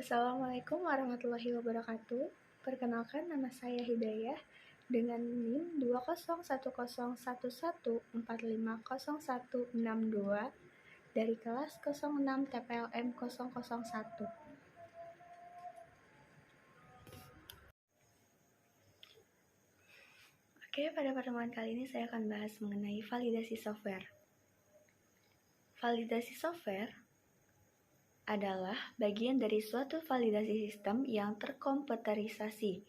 Assalamualaikum warahmatullahi wabarakatuh. Perkenalkan, nama saya Hidayah dengan NIM 2011111450162 dari kelas 06 TPLM 001. Oke, pada pertemuan kali ini saya akan bahas mengenai validasi software. Validasi software adalah bagian dari suatu validasi sistem yang terkomputerisasi.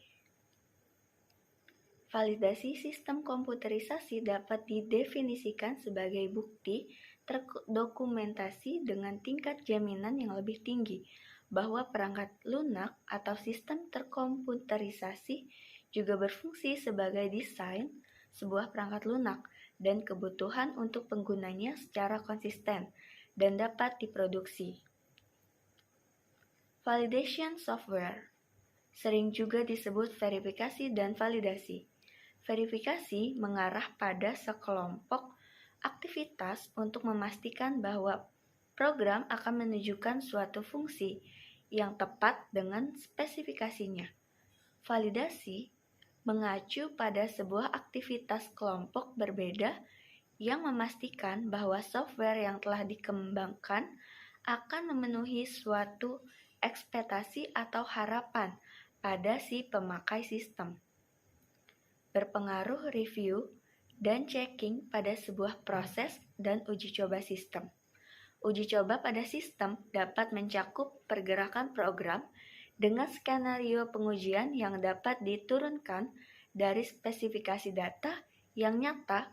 Validasi sistem komputerisasi dapat didefinisikan sebagai bukti terdokumentasi dengan tingkat jaminan yang lebih tinggi bahwa perangkat lunak atau sistem terkomputerisasi juga berfungsi sebagai desain sebuah perangkat lunak dan kebutuhan untuk penggunanya secara konsisten dan dapat diproduksi. Validation software sering juga disebut verifikasi dan validasi. Verifikasi mengarah pada sekelompok aktivitas untuk memastikan bahwa program akan menunjukkan suatu fungsi yang tepat dengan spesifikasinya. Validasi mengacu pada sebuah aktivitas kelompok berbeda yang memastikan bahwa software yang telah dikembangkan akan memenuhi suatu ekspektasi atau harapan pada si pemakai sistem. Berpengaruh review dan checking pada sebuah proses dan uji coba sistem. Uji coba pada sistem dapat mencakup pergerakan program dengan skenario pengujian yang dapat diturunkan dari spesifikasi data yang nyata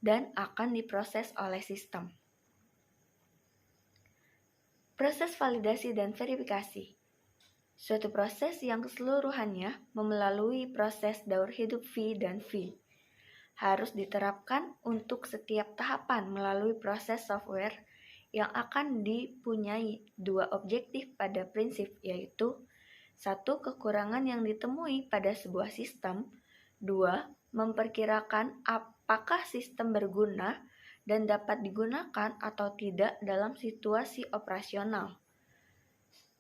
dan akan diproses oleh sistem. Proses validasi dan verifikasi. Suatu proses yang keseluruhannya melalui proses daur hidup V dan V harus diterapkan untuk setiap tahapan melalui proses software yang akan dipunyai dua objektif pada prinsip, yaitu 1. Kekurangan yang ditemui pada sebuah sistem, 2. Memperkirakan apakah sistem berguna dan dapat digunakan atau tidak dalam situasi operasional.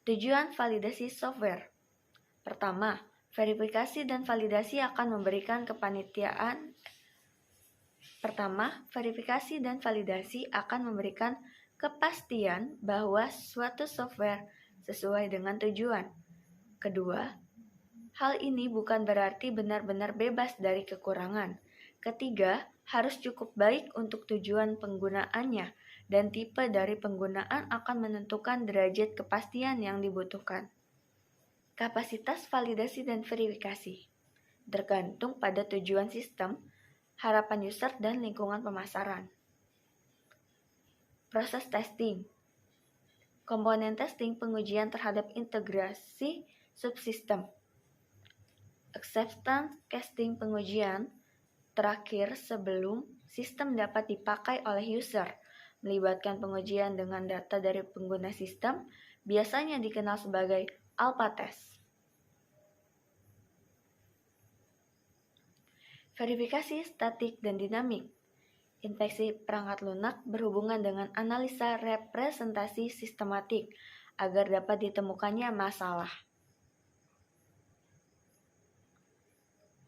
Tujuan validasi software. Pertama, verifikasi dan validasi akan memberikan kepastian bahwa suatu software sesuai dengan tujuan. Kedua, hal ini bukan berarti benar-benar bebas dari kekurangan. Ketiga, harus cukup baik untuk tujuan penggunaannya, dan tipe dari penggunaan akan menentukan derajat kepastian yang dibutuhkan. Kapasitas validasi dan verifikasi tergantung pada tujuan sistem, harapan user, dan lingkungan pemasaran. Proses testing. Komponen testing pengujian terhadap integrasi subsistem. Acceptance testing pengujian terakhir sebelum sistem dapat dipakai oleh user, melibatkan pengujian dengan data dari pengguna sistem, biasanya dikenal sebagai alpha test. Verifikasi statik dan dinamik. Infeksi perangkat lunak berhubungan dengan analisa representasi sistematik agar dapat ditemukannya masalah.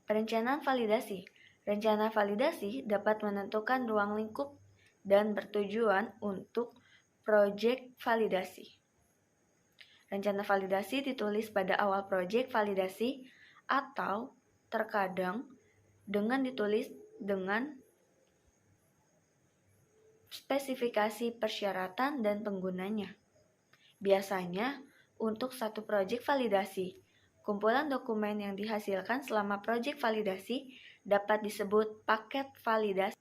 Perencanaan validasi. Rencana validasi dapat menentukan ruang lingkup dan bertujuan untuk proyek validasi. Rencana validasi ditulis pada awal proyek validasi atau terkadang dengan ditulis dengan spesifikasi persyaratan dan penggunanya. Biasanya, untuk satu proyek validasi, kumpulan dokumen yang dihasilkan selama proyek validasi dapat disebut paket validasi.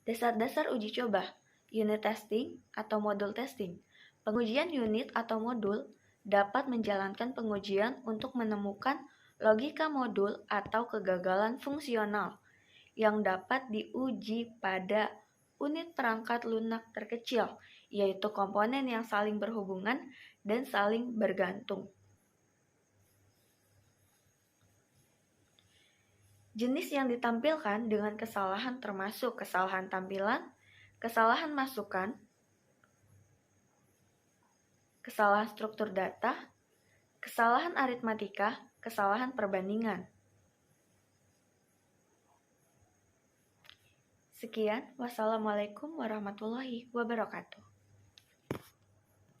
Dasar-dasar uji coba, unit testing atau modul testing. Pengujian unit atau modul dapat menjalankan pengujian untuk menemukan logika modul atau kegagalan fungsional yang dapat diuji pada unit perangkat lunak terkecil, yaitu komponen yang saling berhubungan dan saling bergantung. Jenis yang ditampilkan dengan kesalahan termasuk kesalahan tampilan, kesalahan masukan, kesalahan struktur data, kesalahan aritmatika, kesalahan perbandingan. Sekian, wassalamualaikum warahmatullahi wabarakatuh.